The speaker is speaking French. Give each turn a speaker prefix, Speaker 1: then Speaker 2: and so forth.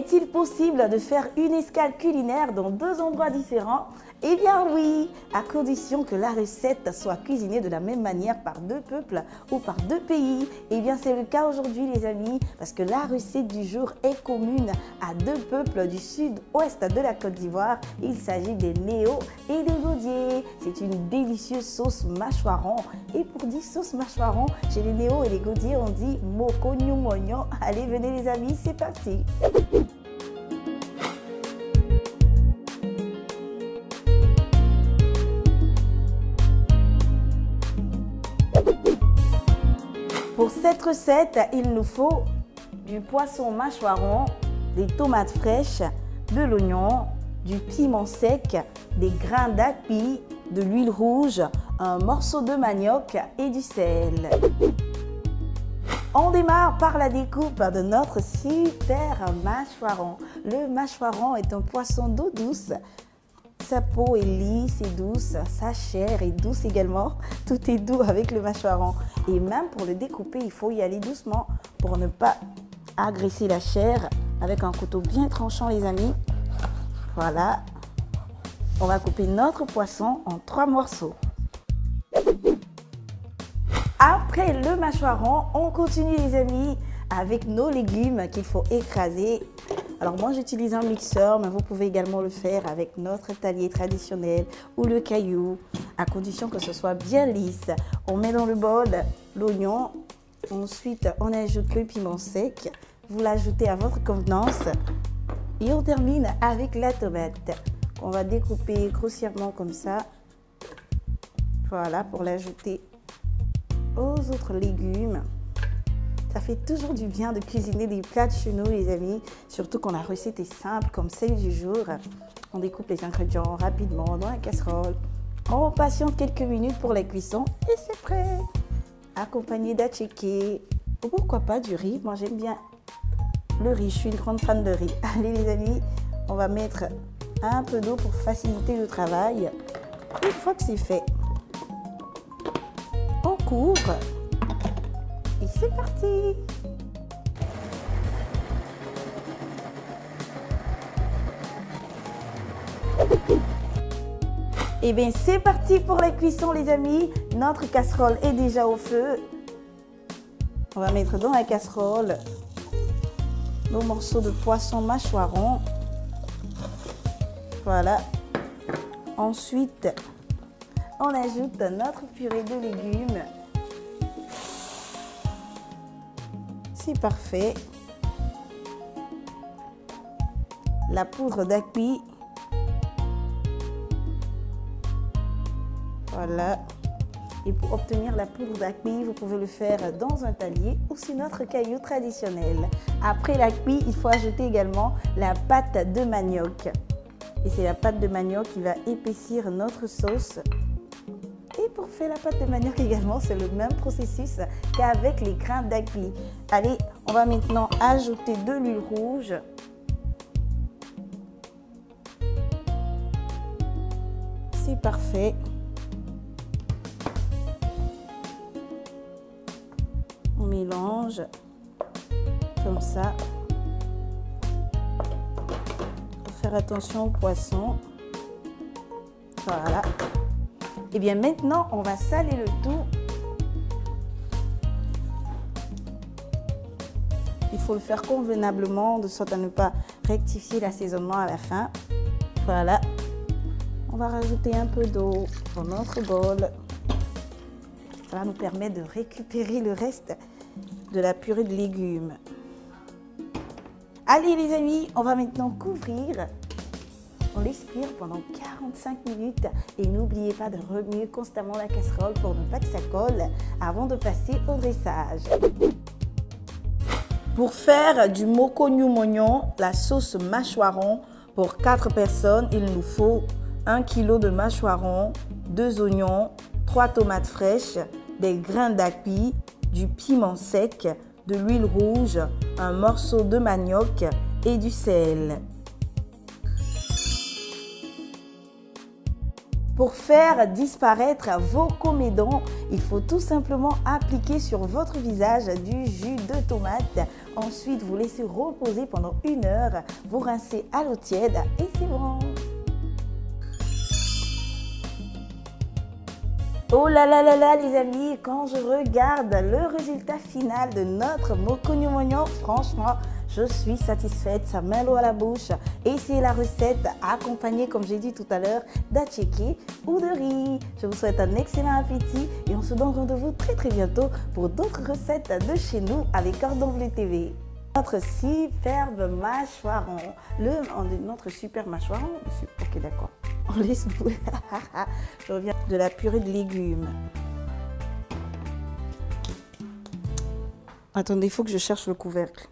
Speaker 1: Est-il possible de faire une escale culinaire dans deux endroits différents? Eh bien oui, à condition que la recette soit cuisinée de la même manière par deux peuples ou par deux pays. Eh bien c'est le cas aujourd'hui les amis, parce que la recette du jour est commune à deux peuples du sud-ouest de la Côte d'Ivoire. Il s'agit des Néo et des Godier. C'est une délicieuse sauce mâchoiron. Et pour dire sauce mâchoiron, chez les Néo et les Godier, on dit moko nyumonyo. Allez, venez les amis, c'est parti. Pour cette recette, il nous faut du poisson mâchoiron, des tomates fraîches, de l'oignon, du piment sec, des grains d'api, de l'huile rouge, un morceau de manioc et du sel. On démarre par la découpe de notre super mâchoiron. Le mâchoiron est un poisson d'eau douce. Sa peau est lisse et douce, sa chair est douce également. Tout est doux avec le mâchoiron. Et même pour le découper, il faut y aller doucement pour ne pas agresser la chair avec un couteau bien tranchant les amis. Voilà. On va couper notre poisson en 3 morceaux. Après le mâchoiron, on continue les amis avec nos légumes qu'il faut écraser. Alors moi j'utilise un mixeur, mais vous pouvez également le faire avec notre talier traditionnel ou le caillou, à condition que ce soit bien lisse. On met dans le bol l'oignon, ensuite on ajoute le piment sec, vous l'ajoutez à votre convenance et on termine avec la tomate. On va découper grossièrement comme ça, voilà, pour l'ajouter aux autres légumes. Ça fait toujours du bien de cuisiner des plats de chez nous les amis, surtout quand la recette est simple comme celle du jour. On découpe les ingrédients rapidement dans la casserole. On patiente quelques minutes pour la cuisson et c'est prêt. Accompagné d'attiéké ou pourquoi pas du riz. Moi j'aime bien le riz, je suis une grande fan de riz. Allez les amis, on va mettre un peu d'eau pour faciliter le travail. Une fois que c'est fait, on couvre. Et c'est parti! Et bien c'est parti pour la cuisson les amis. Notre casserole est déjà au feu. On va mettre dans la casserole nos morceaux de poisson mâchoiron. Voilà. Ensuite, on ajoute notre purée de légumes. C'est parfait. La poudre d'api. Voilà. Et pour obtenir la poudre d'api, vous pouvez le faire dans un talier ou sur notre caillou traditionnel. Après l'api, il faut ajouter également la pâte de manioc. Et c'est la pâte de manioc qui va épaissir notre sauce. Et pour faire la pâte de manioc également, c'est le même processus qu'avec les grains d'api. Allez, on va maintenant ajouter de l'huile rouge. C'est parfait. On mélange comme ça. Faut faire attention au poisson. Voilà. Et bien maintenant, on va saler le tout. Il faut le faire convenablement, de sorte à ne pas rectifier l'assaisonnement à la fin. Voilà. On va rajouter un peu d'eau dans notre bol. Ça va nous permettre de récupérer le reste de la purée de légumes. Allez les amis, on va maintenant couvrir. On l'expire pendant 45 minutes et n'oubliez pas de remuer constamment la casserole pour ne pas que ça colle avant de passer au dressage. Pour faire du moko nyumonyo, la sauce mâchoiron, pour 4 personnes, il nous faut 1 kg de mâchoiron, 2 oignons, 3 tomates fraîches, des grains d'api, du piment sec, de l'huile rouge, un morceau de manioc et du sel. Pour faire disparaître vos comédons, il faut tout simplement appliquer sur votre visage du jus de tomate. Ensuite, vous laissez reposer pendant 1 heure. Vous rincez à l'eau tiède et c'est bon. Oh là là là là les amis, quand je regarde le résultat final de notre mokonyo-mognon, franchement, je suis satisfaite, ça met l'eau à la bouche et c'est la recette accompagnée, comme j'ai dit tout à l'heure, d'attiéké ou de riz. Je vous souhaite un excellent appétit et on se donne rendez-vous très bientôt pour d'autres recettes de chez nous avec Cordon Bleu TV. Notre superbe mâchoiron, notre super mâchoiron, ok d'accord, on laisse bouillir, je reviens de la purée de légumes. Attendez, il faut que je cherche le couvercle.